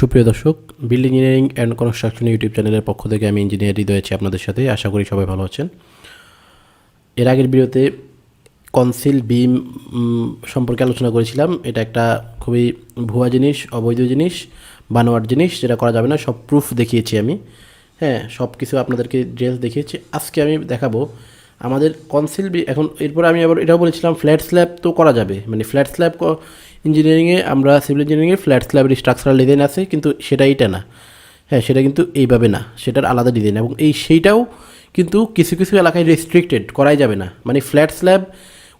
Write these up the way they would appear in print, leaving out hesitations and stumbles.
সুপ্রিয় দর্শক, building engineering and construction YouTube চ্যানেলের পক্ষ থেকে আমি ইঞ্জিনিয়ার হৃদয় আছি আপনাদের সাথে। আশা করি সবাই ভালো আছেন। এর আগের ভিডিওতে কনসিল বিম সম্পর্কে আলোচনা করেছিলাম। এটা একটা খুবই ভুয়া জিনিস, অবৈধ জিনিস, বানোয়াট জিনিস, যেটা করা যাবে না। সব প্রুফ দেখিয়েছি আমি, সব কিছু আপনাদেরকে ডিটেলস দেখিয়েছি। আজকে আমি দেখাবো আমাদের কনসিল এখন। এরপরে আমি আবার এটাও বলেছিলাম ফ্ল্যাট স্ল্যাব তো করা যাবে, মানে ফ্ল্যাট স্ল্যাব ইঞ্জিনিয়ারিংয়ে, আমরা সিভিল ইঞ্জিনিয়ারিংয়ে ফ্ল্যাট স্ল্যাবের স্ট্রাকচারাল ডিজাইন আছে, কিন্তু সেটা এইটা না। সেটা কিন্তু এইভাবে না, সেটার আলাদা ডিজাইন। এবং সেইটাও কিন্তু কিছু কিছু এলাকায় রেস্ট্রিক্টেড, করাই যাবে না। মানে ফ্ল্যাট স্ল্যাব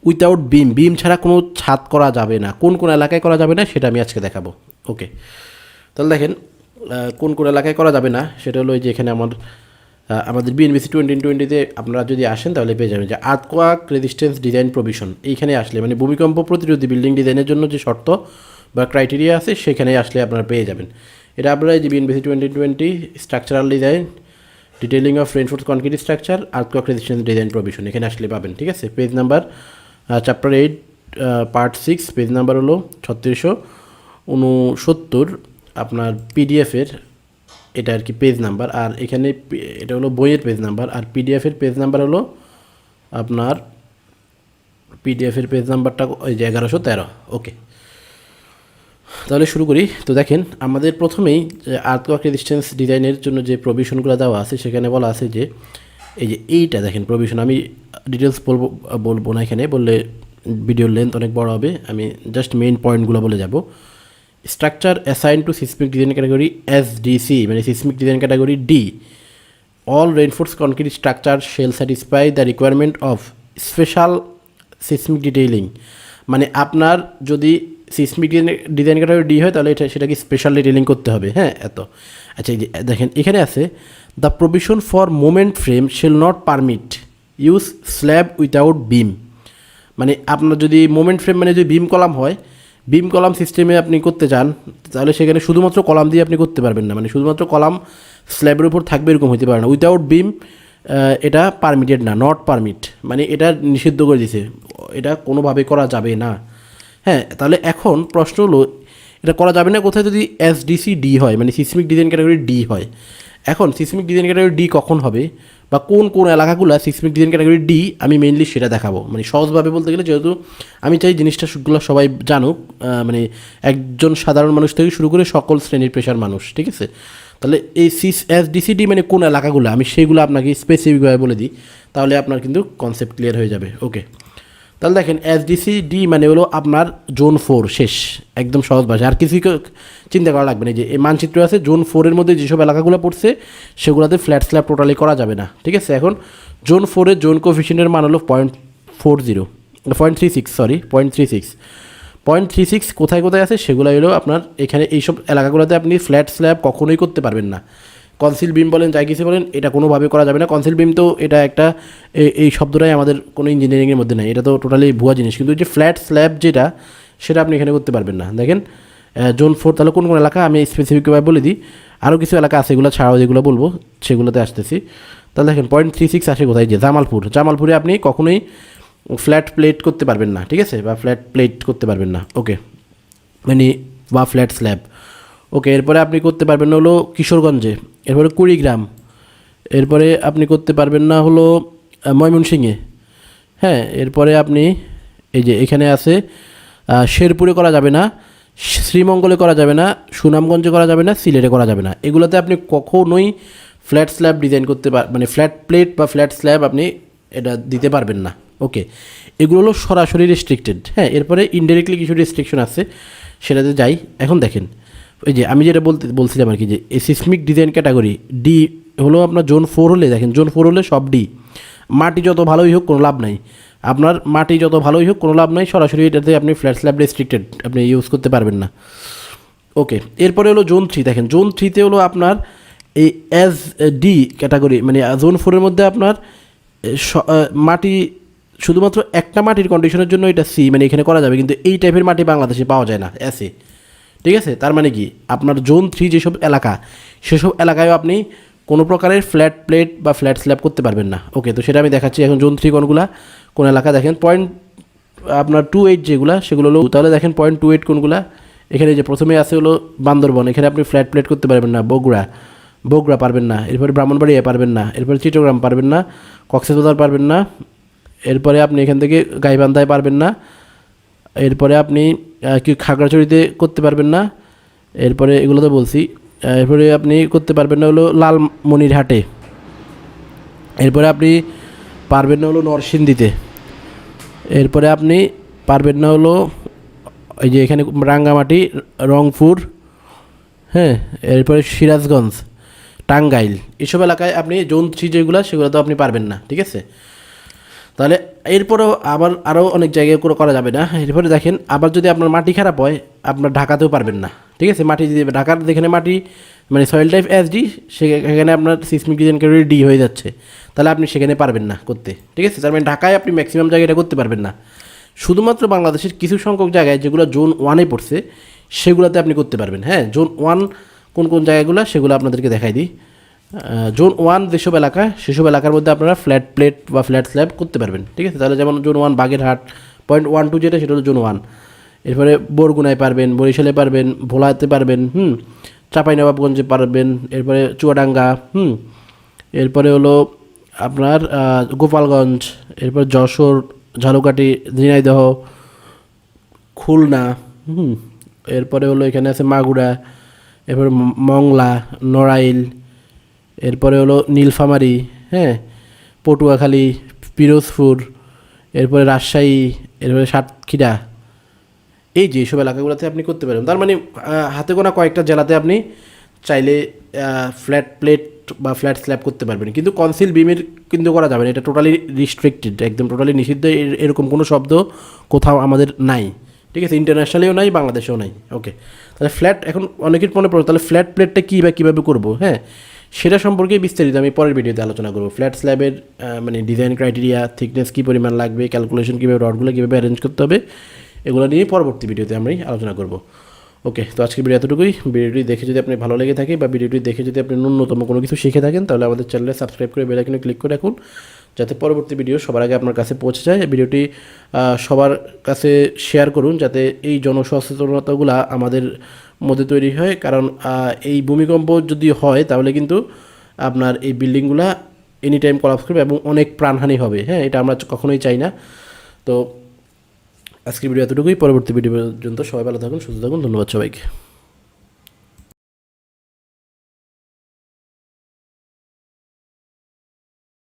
উইথাউট বিম ছাড়া কোনো ছাদ করা যাবে না। কোন কোন এলাকায় করা যাবে না সেটা আমি আজকে দেখাবো। ওকে, তাহলে দেখেন কোন কোন এলাকায় করা যাবে না সেটা হলো যে এখানে আমাদের বিএনবিসি 2020-তে আপনারা যদি আসেন তাহলে পেয়ে যাবেন যে আর্থকোয়াক রেজিস্ট্যান্স ডিজাইন প্রভিশন। এইখানে আসলে মানে ভূমিকম্প প্রতিরোধী বিল্ডিং ডিজাইনের জন্য যে শর্ত বা ক্রাইটেরিয়া আছে সেখানে আসলে আপনারা পেয়ে যাবেন। এটা আপনারা এই যে BNBC 2020 structural design, detailing of reinforced concrete structure, earthquake resistance design provision, এখানে আসলে পাবেন। ঠিক আছে, page number chapter 8 part 6, page number হলো 3669 আপনার পিডিএফের, এটা আর কি পেজ নাম্বার। আর এখানে এটা হলো বইয়ের পেজ নাম্বার, আর পিডিএফের পেজ নাম্বার হলো আপনার পিডিএফের পেজ নাম্বারটা ওই যে 1113। ওকে, তাহলে শুরু করি। তো দেখেন আমাদের প্রথমেই আর্থকোয়াক রেজিস্ট্যান্স ডিজাইনের জন্য যে প্রভিশনগুলো দেওয়া আছে সেখানে বলা আছে যে এই যে এইটা দেখেন প্রভিশন। আমি ডিটেলস বলবো না, এখানে বললে ভিডিওর লেন্থ অনেক বড় হবে। আমি জাস্ট মেইন পয়েন্টগুলো বলে যাব। Structure assign to seismic design category SDC, মানে seismic design category D, all reinforced concrete structure shall satisfy the requirement of special seismic detailing. মানে আপনার যদি সিসমিক ডিজাইন ক্যাটাগরি ডি হয় তাহলে সেটাকে স্পেশাল ডিটেইলিং করতে হবে। এত আচ্ছা, এই যে দেখেন এখানে আছে the provision for moment frame shall not permit use slab without beam. মানে আপনার যদি মোমেন্ট ফ্রেম মানে যদি বিম কলাম হয়, বিম কলাম সিস্টেমে আপনি করতে চান তাহলে সেখানে শুধুমাত্র কলাম দিয়ে আপনি করতে পারবেন না। মানে শুধুমাত্র কলাম স্ল্যাবের উপর থাকবে এরকম হতে পারে না। উইথাউট বিম এটা পারমিটেড না, নট পারমিট, মানে এটা নিষিদ্ধ করে দিয়েছে, এটা কোনোভাবে করা যাবে না। তাহলে এখন প্রশ্ন হলো এটা করা যাবে না কোথায়? যদি এসডিসি ডি হয়, মানে সিসমিক ডিজাইন ক্যাটাগরি ডি হয়। এখন সিসমিক ডিজাইন ক্যাটাগরি ডি কখন হবে বা কোন কোন এলাকাগুলো সিসমিক ডিজাইন ক্যাটাগরি ডি, আমি মেইনলি সেটা দেখাবো। মানে সহজভাবে বলতে গেলে, যেহেতু আমি চাই জিনিসটাগুলো সবাই জানুক, মানে একজন সাধারণ মানুষ থেকে শুরু করে সকল শ্রেণীর পেশার মানুষ। ঠিক আছে, তাহলে এই এসডিসিডি মানে কোন এলাকাগুলো, আমি সেইগুলো আপনাকে স্পেসিফিকভাবে বলে দিই, তাহলে আপনার কিন্তু কনসেপ্ট ক্লিয়ার হয়ে যাবে। ওকে, তাহলে দেখেন এসডিসিডি মানে হলো আপনার জোন 4 শেষ, একদম সহজ ভাষা, আর কিছু চিন্তা করা লাগবে না। যে এই মানচিত্র আছে জোন 4-এর মধ্যে যেসব এলাকাগুলো পড়ছে সেগুলোতে ফ্ল্যাট স্ল্যাব টোটালি করা যাবে না। ঠিক আছে, এখন জোন 4-এর জোন কোফিশিয়েন্টের মান হলো 0.36 কোথায় কোথায় আছে সেগুলো হলো আপনার এখানে এইসব এলাকাগুলোতে আপনি ফ্ল্যাট স্ল্যাব কখনোই করতে পারবেন না। কনসিল বিম বলেন, যাই কিছু বলেন, এটা কোনোভাবে করা যাবে না। কনসিল বিম তো এটা একটা এই শব্দটাই আমাদের কোনো ইঞ্জিনিয়ারিংয়ের মধ্যে নেই, এটা তো টোটালি ভুয়া জিনিস। কিন্তু যে ফ্ল্যাট স্ল্যাব যেটা, সেটা আপনি এখানে করতে পারবেন না। দেখেন জোন 4, তাহলে কোন কোন এলাকা আমি স্পেসিফিকভাবে বলে দিই। আরও কিছু এলাকা আছে, এগুলো ছাড়াও যেগুলো বলবো সেগুলোতে আসতেছি। তাহলে দেখেন 0.36 আসে কোথায়? যে জামালপুরে আপনি কখনোই ফ্ল্যাট প্লেট করতে পারবেন না। ঠিক আছে, বা ফ্ল্যাট প্লেট করতে পারবেন না। ওকে, মানে বা ফ্ল্যাট স্ল্যাব। ওকে, এরপরে আপনি করতে পারবেন না হলো কিশোরগঞ্জে, এরপরে কুড়িগ্রাম, এরপরে আপনি করতে পারবেন না হলো ময়মনসিংহে। এরপরে আপনি এই যে এখানে আছে শেরপুরে করা যাবে না, শ্রীমঙ্গলে করা যাবে না, সুনামগঞ্জে করা যাবে না, সিলেটে করা যাবে না। এগুলোতে আপনি কখনোই ফ্ল্যাট স্ল্যাব ডিজাইন করতে মানে ফ্ল্যাট প্লেট বা ফ্ল্যাট স্ল্যাব আপনি এটা দিতে পারবেন না। ওকে, এগুলো হলো সরাসরি রেস্ট্রিক্টেড। এরপরে ইনডাইরেক্টলি কিছু রেস্ট্রিকশন আছে, সেটাতে যাই। এখন দেখেন ওই যে আমি যেটা বলছিলাম আর কি, যে সিসমিক ডিজাইন ক্যাটাগরি ডি হলো আপনার জোন 4 হলে, দেখেন জোন 4 হলে সব ডি। মাটি যত ভালোই হোক কোনো লাভ নাই, আপনার মাটি যত ভালোই হোক কোনো লাভ নাই, সরাসরি এটাতে আপনি ফ্ল্যাট স্ল্যাব রেস্ট্রিক্টেড, আপনি ইউজ করতে পারবেন না। ওকে, এরপরে হলো জোন 3। দেখেন জোন 3-তে হলো আপনার এই এস ডি ক্যাটাগরি, মানে জোন 4-এর মধ্যে আপনার মাটি শুধুমাত্র একটা মাটির কন্ডিশনের জন্য এটা সি, মানে এখানে করা যাবে, কিন্তু এই টাইপের মাটি বাংলাদেশে পাওয়া যায় না এসে। ঠিক আছে, তার মানে কি আপনার জোন 3 যেসব এলাকা, সেসব এলাকায়ও আপনি কোনো প্রকারের ফ্ল্যাট প্লেট বা ফ্ল্যাট স্ল্যাব করতে পারবেন না। ওকে, তো সেটা আমি দেখাচ্ছি এখন। জোন 3 কোন এলাকা দেখেন, আপনার 0.28 যেগুলো, সেগুলো হলো, তাহলে দেখেন 0.28 কোনগুলা, এখানে যে প্রথমে আছে হলো বান্দরবন, এখানে আপনি ফ্ল্যাট প্লেট করতে পারবেন না। বগুড়া পারবেন না। এরপরে ব্রাহ্মণবাড়িয়া পারবেন না। এরপরে চিত্রগ্রাম পারবেন না। কক্সবাজার পারবেন না। এরপরে আপনি এখান থেকে গাইবান্ধায় পারবেন না। এরপরে আপনি কি খাগড়াছড়িতে করতে পারবেন না। এরপরে এগুলো তো বলছি। এরপরে আপনি করতে পারবেন না হলো লালমনিরহাটে। এরপরে আপনি পারবেন না হলো নরসিংদীতে। এরপরে আপনি পারবেন না হলো এই যে এখানে রাঙ্গামাটি, রংপুর, হ্যাঁ, এরপরে সিরাজগঞ্জ, টাঙ্গাইল, এসব এলাকায় আপনি জোন 3 যেগুলো সেগুলো তো আপনি পারবেন না, ঠিক আছে। তাহলে এরপরেও আবার আরও অনেক জায়গায় করে করা যাবে না। এরপরে দেখেন, আবার যদি আপনার মাটি খারাপ হয় আপনার ঢাকাতেও পারবেন না, ঠিক আছে। মাটি যদি ঢাকার যেখানে মাটি মানে সয়েল টাইপ SD, সেখানে আপনার সিসমিক ডিজাইন ক্যাটাগরি D হয়ে যাচ্ছে, তাহলে আপনি সেখানে পারবেন না করতে, ঠিক আছে। তার মানে ঢাকায় আপনি ম্যাক্সিমাম জায়গাটা করতে পারবেন না। শুধুমাত্র বাংলাদেশের কিছু সংখ্যক জায়গায় যেগুলো জোন 1-এ পড়ছে সেগুলোতে আপনি করতে পারবেন। হ্যাঁ, জোন 1 কোন কোন জায়গাগুলো সেগুলো আপনাদেরকে দেখাই দিই। জোন 1 যেসব এলাকা, সেসব এলাকার মধ্যে আপনারা ফ্ল্যাট প্লেট বা ফ্ল্যাট স্ল্যাব করতে পারবেন, ঠিক আছে। তাহলে যেমন জোন 1 বাগেরহাট, পয়েন্ট 1-2 যেটা সেটা হলো জোন 1। এরপরে বরগুনায় পারবেন, বরিশালে পারবেন, ভোলাতে পারবেন, চাঁপাইনবাবগঞ্জে পারবেন, এরপরে চুয়াডাঙ্গা, এরপরে হলো আপনার গোপালগঞ্জ, এরপর যশোর, ঝালকাঠি, ঝিনাইদহ, খুলনা, এরপরে হলো এখানে আছে মাগুরা, এরপরে মংলা, নড়াইল, এরপরে হলো নীলফামারী, হ্যাঁ, পটুয়াখালী, পিরোজপুর, এরপরে রাজশাহী, এরপরে সাতক্ষীরা। এই যে এইসব এলাকাগুলোতে আপনি করতে পারেন। তার মানে হাতে গোনা কয়েকটা জেলাতে আপনি চাইলে ফ্ল্যাট প্লেট বা ফ্ল্যাট স্ল্যাব করতে পারবেন, কিন্তু কনসিল বিমের কিন্তু করা যাবে না। এটা টোটালি রিস্ট্রিক্টেড, একদম টোটালি নিষিদ্ধ। এরকম কোনো শব্দ কোথাও আমাদের নাই, ঠিক আছে। ইন্টারন্যাশনালিও নাই, বাংলাদেশেও নাই। ওকে, তাহলে ফ্ল্যাট, এখন অনেকের মনে পড়ে তাহলে ফ্ল্যাট প্লেটটা কী বা কীভাবে করবো, হ্যাঁ, সেটা সম্পর্কে বিস্তারিত আমি পরের ভিডিওতে আলোচনা করবো। ফ্ল্যাট স্ল্যাবের মানে ডিজাইন ক্রাইটেরিয়া, থিকনেস কী পরিমাণ লাগবে, ক্যালকুলেশন কীভাবে, রডগুলো কীভাবে অ্যারেঞ্জ করতে হবে, এগুলো নিয়ে পরবর্তী ভিডিওতে আমি আলোচনা করব। ওকে, তো আজকের ভিডিও এতটুকুই। ভিডিওটি দেখে যদি আপনি ভালো লেগে থাকে বা ভিডিওটি দেখে যদি আপনি ন্যূনতম কোনো কিছু শিখে থাকেন, তাহলে আমাদের চ্যানেলে সাবস্ক্রাইব করে বেল আইকনে ক্লিক করে রাখুন, যাতে পরবর্তী ভিডিও সবার আগে আপনার কাছে পৌঁছে যায়। ভিডিওটি সবার কাছে শেয়ার করুন, যাতে এই জনসচেতনতাগুলো আমাদের মধ্যে তৈরি হয়। কারণ এই ভূমিকম্প যদি হয় তাহলে কিন্তু আপনার এই বিল্ডিংগুলো এনি টাইম কলাপস করবে এবং অনেক প্রাণহানি হবে। হ্যাঁ, এটা আমরা কখনোই চাই না। তো আজকের ভিডিও এতটুকুই। পরবর্তী ভিডিও পর্যন্ত সবাই ভালো থাকুন, সুস্থ থাকুন। ধন্যবাদ সবাইকে।